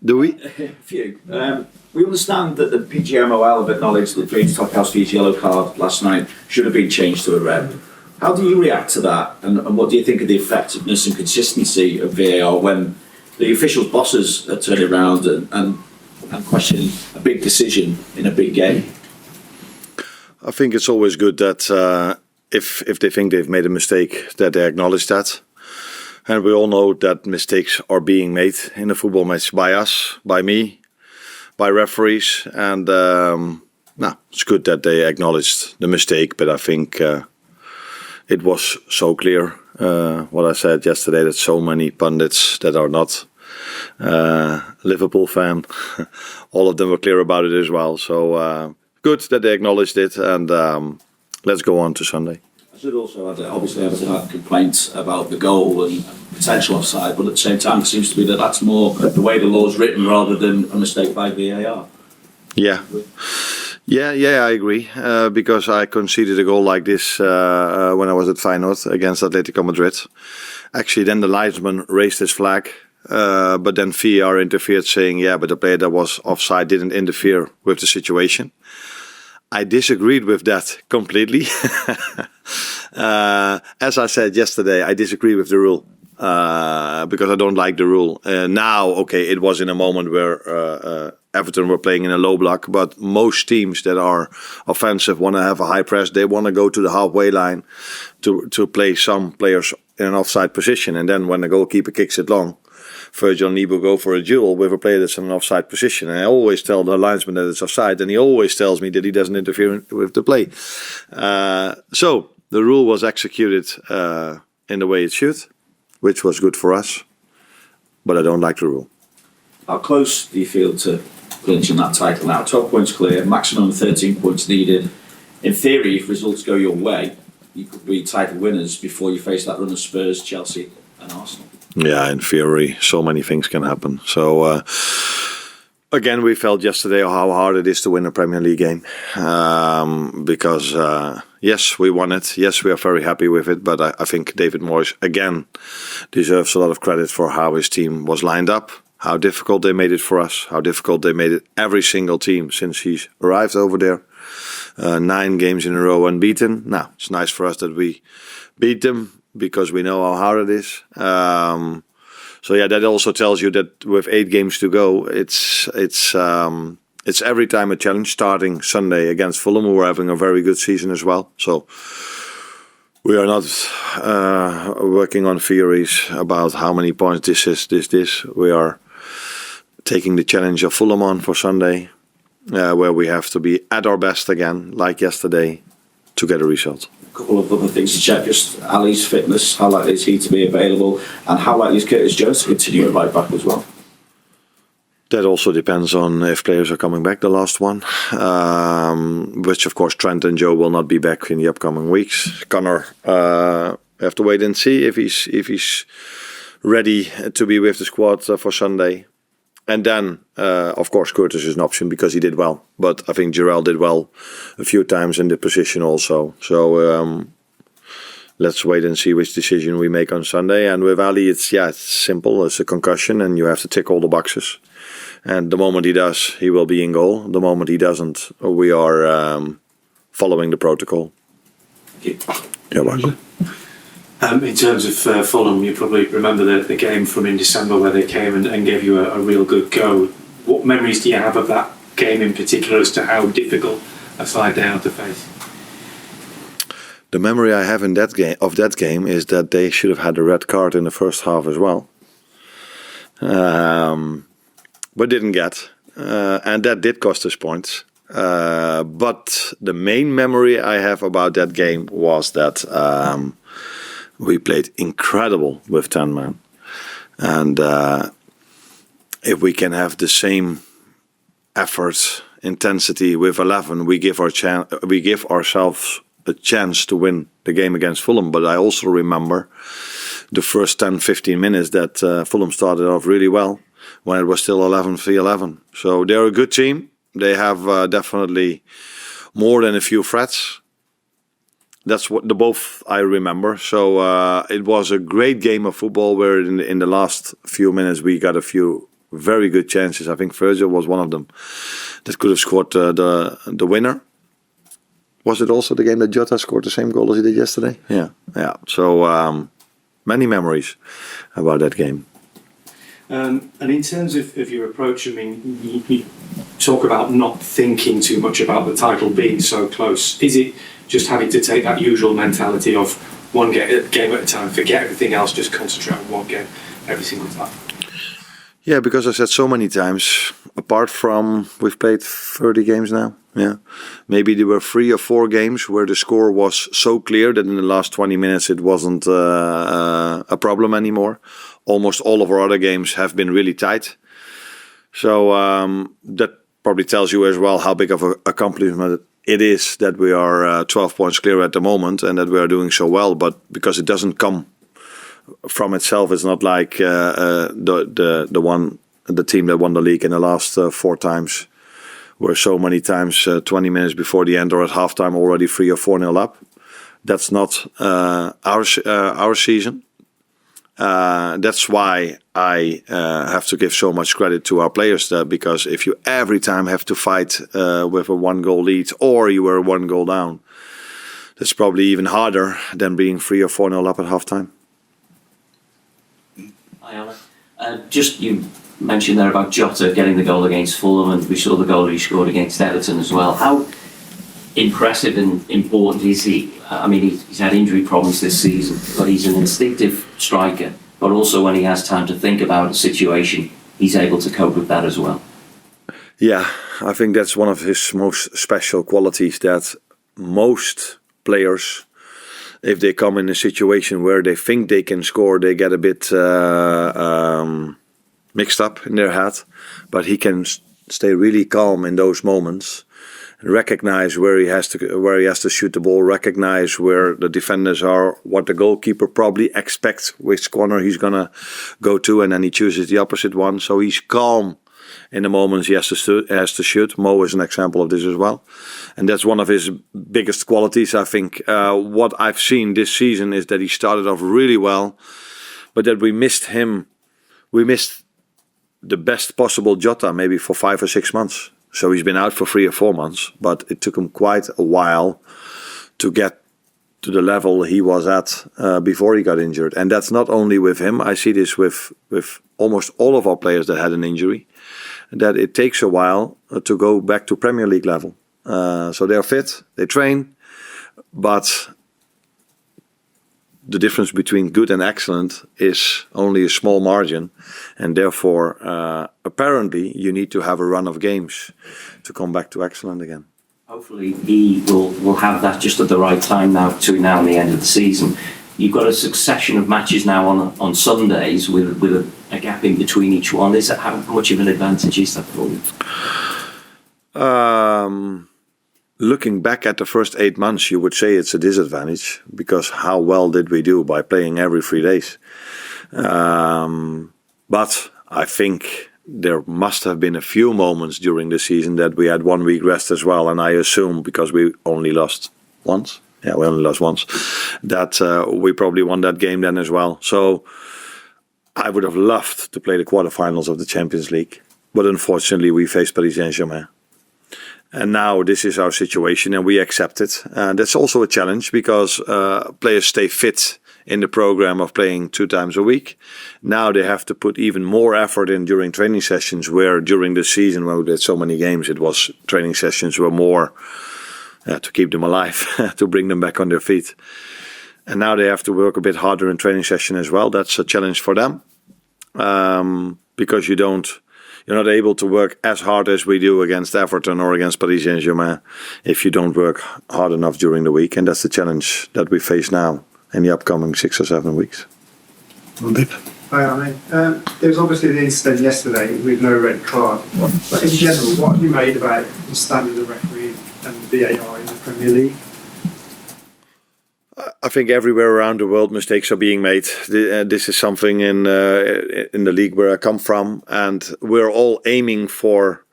Do we? A few. We understand that the PGMOL have acknowledged that James Tarkowski's yellow card last night should have been changed to a red. How do you react to that? And what do you think of the effectiveness and consistency of VAR when the officials' bosses are turning around and questioning a big decision in a big game? I think it's always good that if they think they've made a mistake, that they acknowledge that. And we all know that mistakes are being made in a football match by us, by me, by referees. And it's good that they acknowledged the mistake. But I think it was so clear, what I said yesterday, that so many pundits that are not Liverpool fan, all of them were clear about it as well. So good that they acknowledged it. And let's go on to Sunday. I should also add that obviously Everton had complaints about the goal and potential offside, but at the same time it seems to be that that's more the way the law's written rather than a mistake by VAR. Yeah, I agree. Because I conceded a goal like this when I was at Feyenoord against Atletico Madrid. Actually, then the linesman raised his flag, but then VAR interfered, saying, but the player that was offside didn't interfere with the situation. I disagreed with that completely. As I said yesterday, I disagree with the rule because I don't like the rule. Now, it was in a moment where Everton were playing in a low block, but most teams that are offensive want to have a high press. They want to go to the halfway line to play some players in an offside position. And then when the goalkeeper kicks it long, Virgil Neeb will go for a duel with a player that's in an offside position. And I always tell the linesman that it's offside, and he always tells me that he doesn't interfere with the play. So the rule was executed in the way it should, which was good for us. But I don't like the rule. How close do you feel to clinching that title now? 12 points clear, maximum 13 points needed. In theory, if results go your way, you could be title winners before you face that run of Spurs, Chelsea and Arsenal. Yeah, in theory, so many things can happen. So, again, we felt yesterday how hard it is to win a Premier League game. Because, yes, we won it. Yes, we are very happy with it. But I think David Moyes, again, deserves a lot of credit for how his team was lined up, how difficult they made it for us, how difficult they made it every single team since he's arrived over there. 9 games in a row unbeaten. Now, it's nice for us that we beat them, because we know how hard it is. That also tells you that with 8 games to go, it's every time a challenge. Starting Sunday against Fulham, who are having a very good season as well. So we are not working on theories about how many points this is. We are taking the challenge of Fulham on for Sunday, where we have to be at our best again, like yesterday, to get a result. A couple of other things to check, just Ali's fitness, how likely is he to be available, and how likely is Curtis Jones to continue at right back as well? That also depends on if players are coming back, the last one, which of course Trent and Joe will not be back in the upcoming weeks. Connor, have to wait and see if he's ready to be with the squad for Sunday. And then, of course, Curtis is an option because he did well. But I think Jarell did well a few times in the position also. So let's wait and see which decision we make on Sunday. And with Ali, it's simple. It's a concussion and you have to tick all the boxes. And the moment he does, he will be in goal. The moment he doesn't, we are following the protocol. You're welcome. In terms of Fulham, you probably remember the game from in December where they came and gave you a real good go. What memories do you have of that game in particular as to how difficult a side they had to face? The memory I have of that game is that they should have had a red card in the first half as well, but didn't get, and that did cost us points. But the main memory I have about that game was that we played incredible with 10 men. And if we can have the same effort, intensity with 11, we give ourselves a chance to win the game against Fulham. But I also remember the first 10-15 minutes that Fulham started off really well when it was still 11-3-11. So they're a good team. They have definitely more than a few threats. That's what the both I remember. So it was a great game of football where in the last few minutes we got a few very good chances. I think Virgil was one of them that could have scored the winner. Was it also the game that Jota scored the same goal as he did yesterday? Yeah. So many memories about that game. And in terms of your approach, I mean, you talk about not thinking too much about the title being so close. Is it just having to take that usual mentality of one game at a time, forget everything else, just concentrate on one game every single time? Yeah, because I said so many times, apart from, we've played 30 games now. Yeah, maybe there were 3 or 4 games where the score was so clear that in the last 20 minutes it wasn't a problem anymore. Almost all of our other games have been really tight. So that probably tells you as well how big of an accomplishment it is that we are 12 points clear at the moment and that we are doing so well. But because it doesn't come from itself, it's not like the team that won the league in the last 4 times. Were so many times 20 minutes before the end or at halftime already 3 or 4-0 up. That's not our season. That's why I have to give so much credit to our players there, because if you every time have to fight with a 1-goal lead or you were 1 goal down, that's probably even harder than being 3 or 4-0 up at halftime. Hi, Alan. Just you mentioned there about Jota getting the goal against Fulham, and we saw the goal he scored against Everton as well. How impressive and important is he? I mean, he's had injury problems this season, but he's an instinctive striker. But also when he has time to think about a situation, he's able to cope with that as well. Yeah, I think that's one of his most special qualities, that most players, if they come in a situation where they think they can score, they get a bit mixed up in their head. But he can stay really calm in those moments, recognize where he has to shoot the ball, recognize where the defenders are, what the goalkeeper probably expects, which corner he's gonna go to, and then he chooses the opposite one. So he's calm in the moments he has to shoot. Mo is an example of this as well, and that's one of his biggest qualities. I think what I've seen this season is that he started off really well, but that we missed him. We missed the best possible Jota maybe for 5 or 6 months. So he's been out for 3 or 4 months, but it took him quite a while to get to the level he was at before he got injured. And that's not only with him. I see this with almost all of our players that had an injury, that it takes a while to go back to Premier League level. So they're fit, they train, but the difference between good and excellent is only a small margin, and therefore apparently you need to have a run of games to come back to excellent again. Hopefully he will have that just at the right time now, between now and the end of the season. You've got a succession of matches now on Sundays with a gap in between each one. Is that how much of an advantage is that for you? Looking back at the first 8 months, you would say it's a disadvantage, because how well did we do by playing every 3 days? But I think there must have been a few moments during the season that we had 1 week rest as well. And I assume because we only lost once, that we probably won that game then as well. So I would have loved to play the quarterfinals of the Champions League, but unfortunately we faced Paris Saint-Germain. And now this is our situation and we accept it. And that's also a challenge, because players stay fit in the program of playing 2 times a week. Now they have to put even more effort in during training sessions, where during the season when we did so many games, it was training sessions were more to keep them alive, to bring them back on their feet. And now they have to work a bit harder in training session as well. That's a challenge for them, because you're not able to work as hard as we do against Everton or against Paris Saint-Germain if you don't work hard enough during the week. And that's the challenge that we face now in the upcoming 6 or 7 weeks. Hi, Arne. There was obviously the incident yesterday with no red card. But in general, what have you made about the standard of refereeing and VAR in the Premier League? I think everywhere around the world mistakes are being made. This is something in the league where I come from, and we're all aiming for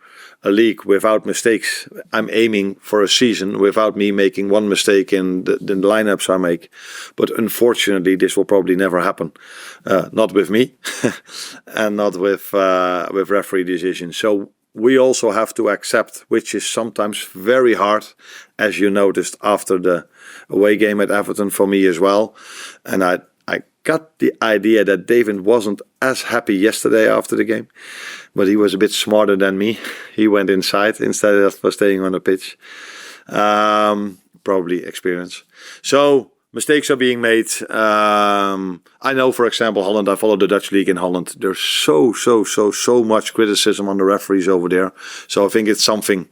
a league without mistakes. I'm aiming for a season without me making one mistake in the lineups I make. But unfortunately, this will probably never happen. Not with me and not with referee decisions. So we also have to accept, which is sometimes very hard, as you noticed after the away game at Everton for me as well. And I got the idea that David wasn't as happy yesterday after the game, but he was a bit smarter than me. He went inside instead of staying on the pitch. Probably experience. So mistakes are being made. I know, for example, Holland. I follow the Dutch league in Holland. There's so much criticism on the referees over there. So I think it's something.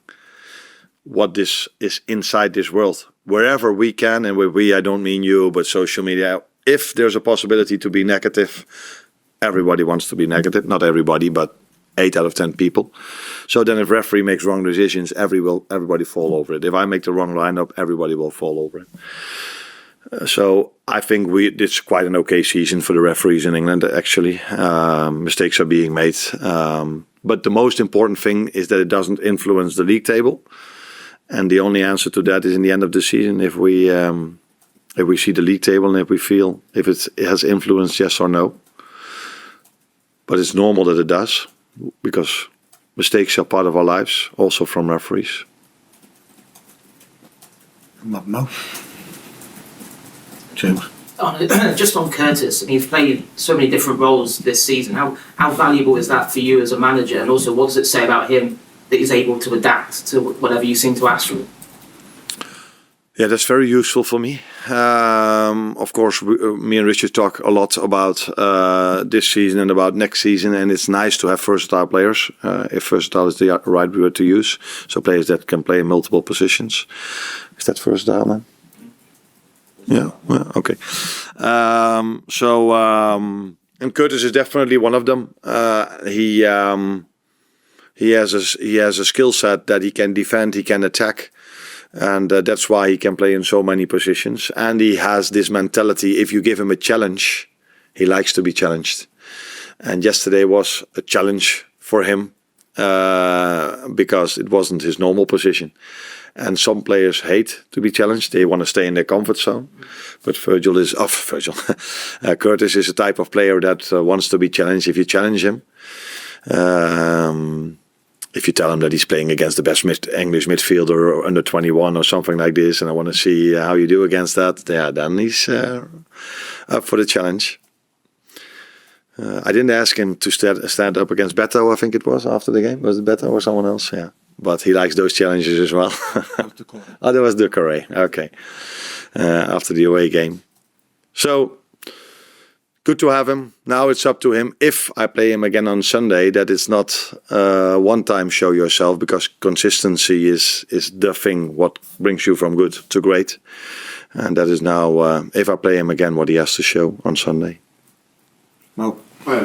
What this is inside this world, wherever we can, and with we, I don't mean you, but social media. If there's a possibility to be negative, everybody wants to be negative. Not everybody, but 8 out of 10 people. So then if referee makes wrong decisions, everybody fall over it. If I make the wrong lineup, everybody will fall over it. So I think it's quite an okay season for the referees in England, actually. Mistakes are being made. But the most important thing is that it doesn't influence the league table. And the only answer to that is in the end of the season, if we see the league table and if we feel if it has influence, yes or no. But it's normal that it does, because mistakes are part of our lives, also from referees. Mo. James. Just on Curtis, I mean, you've played so many different roles this season. How valuable is that for you as a manager? And also, what does it say about him that he's able to adapt to whatever you seem to ask from? Yeah, that's very useful for me. Of course, me and Richard talk a lot about this season and about next season, and it's nice to have versatile players, if versatile is the right word to use. So players that can play in multiple positions. Is that versatile, man? Yeah, okay. And Curtis is definitely one of them. He has a skill set that he can defend, he can attack. And that's why he can play in so many positions. And he has this mentality, if you give him a challenge, he likes to be challenged. And yesterday was a challenge for him because it wasn't his normal position. And some players hate to be challenged. They want to stay in their comfort zone. But Curtis is a type of player that wants to be challenged if you challenge him. If you tell him that he's playing against the best English midfielder or under 21 or something like this, and I want to see how you do against that, yeah, then he's up for the challenge. I didn't ask him to stand up against Beto, I think it was, after the game. Was it Beto or someone else? Yeah. But he likes those challenges as well. Oh, that was Ducoré. Okay. After the away game. So, good to have him. Now it's up to him. If I play him again on Sunday, that it's not one time show yourself, because consistency is the thing what brings you from good to great. And that is now, if I play him again, what he has to show on Sunday. Mo. Hi,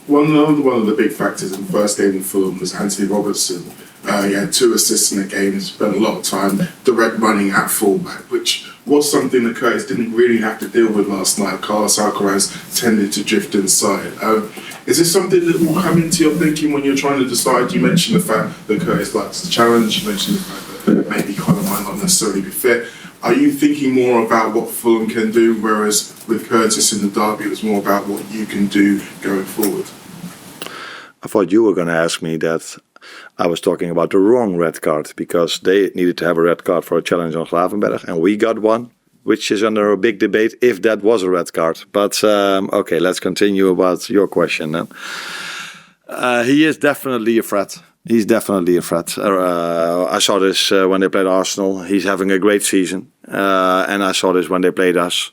one of the big factors in the first game in Fulham was Antonee Robinson. He had 2 assists in the game. He spent a lot of time direct running at fullback, which was something that Curtis didn't really have to deal with last night. Carlos Alcaraz tended to drift inside. Is this something that will come into your thinking when you're trying to decide? You mentioned the fact that Curtis likes the challenge. You mentioned the fact that maybe Connor might not necessarily be fit. Are you thinking more about what Fulham can do, whereas with Curtis in the derby, it was more about what you can do going forward? I thought you were going to ask me that I was talking about the wrong red card, because they needed to have a red card for a challenge on Gravenberg, and we got one, which is under a big debate if that was a red card. But okay, let's continue about your question then. He is definitely a threat. He's definitely a threat. I saw this when they played Arsenal. He's having a great season. And I saw this when they played us.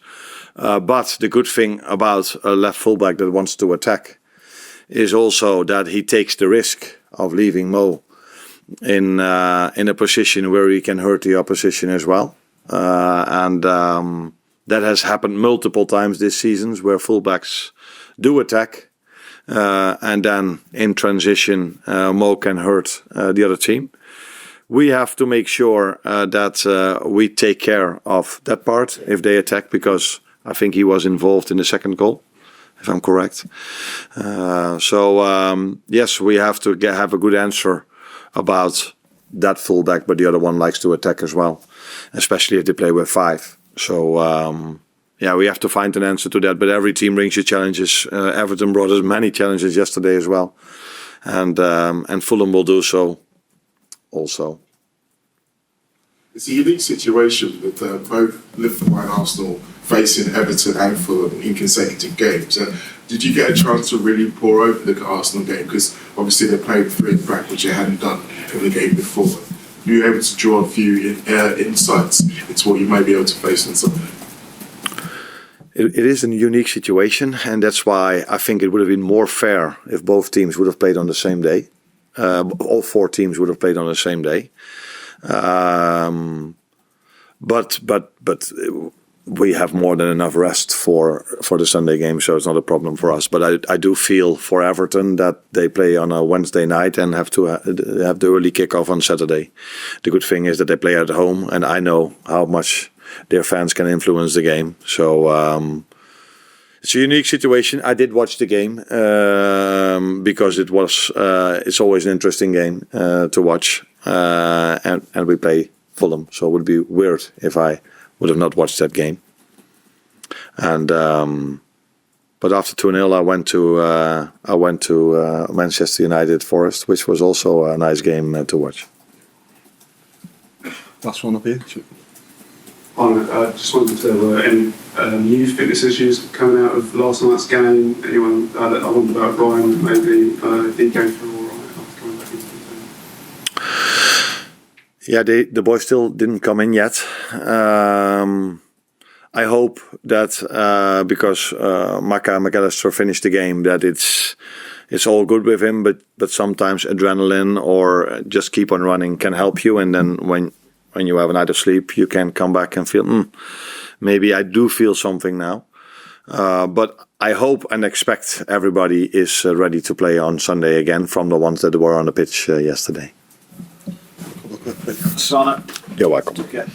But the good thing about a left fullback that wants to attack is also that he takes the risk of leaving Mo in a position where he can hurt the opposition as well. And that has happened multiple times this season, where fullbacks do attack. And then in transition, Mo can hurt the other team. We have to make sure that we take care of that part if they attack, because I think he was involved in the second goal, if I'm correct. Yes, we have to have a good answer about that fullback, but the other one likes to attack as well, especially if they play with 5. So we have to find an answer to that. But every team brings you challenges. Everton brought us many challenges yesterday as well, and Fulham will do so also. It's a unique situation with both Liverpool and Arsenal facing Everton and Fulham in consecutive games. Did you get a chance to really pour over the Arsenal game? Because obviously they played 3 at the back, which they hadn't done in the game before. You were able to draw a few insights into what you may be able to face on Sunday. It is a unique situation, and that's why I think it would have been more fair if both teams would have played on the same day. All 4 teams would have played on the same day. But we have more than enough rest for the Sunday game, so it's not a problem for us. But I do feel for Everton that they play on a Wednesday night and have to have the early kickoff on Saturday. The good thing is that they play at home, and I know how much their fans can influence the game. So it's a unique situation. I did watch the game because it's always an interesting game to watch, and we play Fulham, so it would be weird if I would have not watched that game. And but after 2-0, I went to Manchester United Forest, which was also a nice game to watch. Last one up here. I just wanted to any new fitness issues coming out of last night's game. Anyone? I wonder about Ryan. Maybe he going through all right after coming back into the team. Yeah, the boys still didn't come in yet. I hope that because Mac Allister finished the game, that it's all good with him. But sometimes adrenaline or just keep on running can help you, and then when you have a night of sleep, you can come back and feel, maybe I do feel something now. But I hope and expect everybody is ready to play on Sunday again from the ones that were on the pitch yesterday. Sana. You're welcome. Okay.